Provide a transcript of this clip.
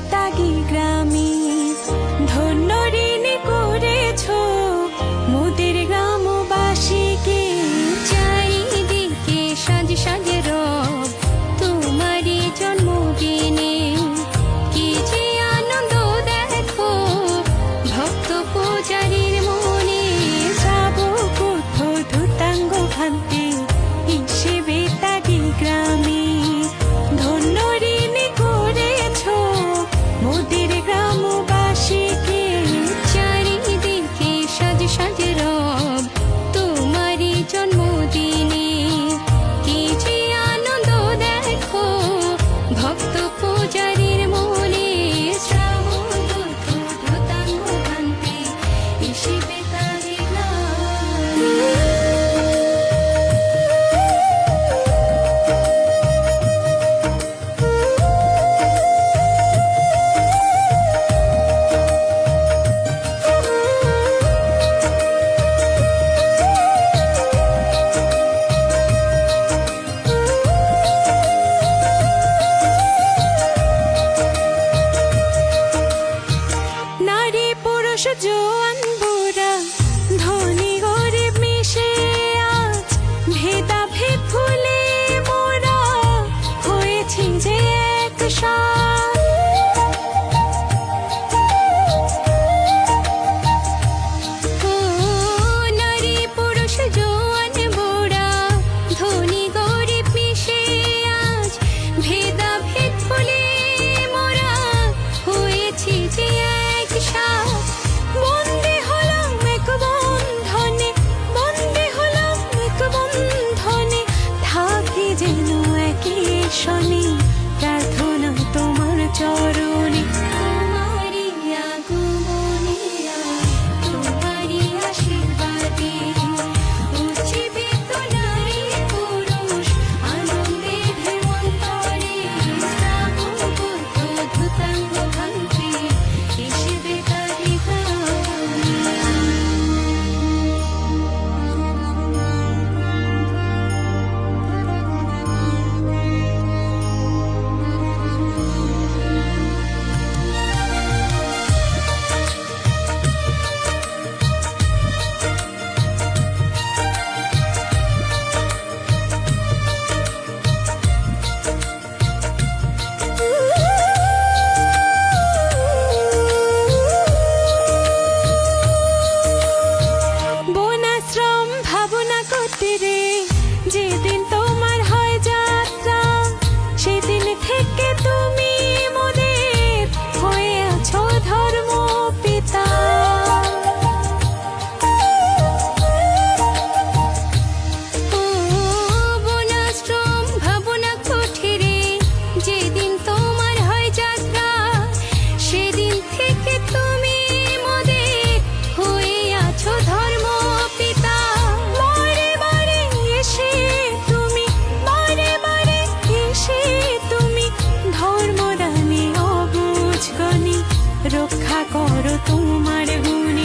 বেতাগী গ্রামে ধন্য ঋণ করেছ মোদের গ্রামবাসীকে। চারিদিকে সাজ সাজে রব তোমারই জন্মদিনে, কি যে আনন্দ দেখো ভক্ত পূজারীর মনে। শ্রাবক ধূতাঙ্গ ভান্তে এসে বেতাগী গ্রামে ধন্য ঋণ করেছ মোদের গ্রামবাসীকে। চারিদিকে সাজ সাজে রব তোমারই জন্মদিনে, কি যে আনন্দ দেখো ভক্ত পূজারীর মনে। শ্রাবণ ধূতাঙ্গ ভান্তে এসে বেতাগী গ্রামে। নারী পুরুষ জোয়ান বুড়া ধনী গরিব মিশে আজ ভেদাভেদ ভুলে মোরা হয়েছি যে একসাথ। ও নারী পুরুষ জোয়ান বুড়া ধনী গরিব মিশে আজ ভেদাভেদ ভুলে মোরা হয়েছি যে একসাথ। বন্দী হলাম এক বন্ধনে, বন্দী হলাম এক বন্ধনে, থাকি যেন একই শনি প্রার্থনা তোমার চরণে। তোমারই আগমনে তোমারই আশীর্বাদে উজ্জীবিত নারী পুরুষ আনন্দে হেমন্তরে। শ্রাবণ ধূতাঙ্গ ভান্তে এসে বেতাগী গ্রামে। বনাশ্রম ভাবনা করতে রে যেদিন তোমার হয় যাত্রা, সেদিন থেকে তুমি মোদের হয়ে আছো ধর্ম পিতা। ও বনাশ্রম ভাবনা কুঠিরে যেদিন তোমার হয় যাত্রা, সেদিন থেকে তুমি মোদের হয়ে আছো ধর্ম পিতা। বারে বারে এসে তুমি, বারে বারে এসে তুমি ধর্মদানে অবুঝ গণি রক্ষা করো তোমার গুণে।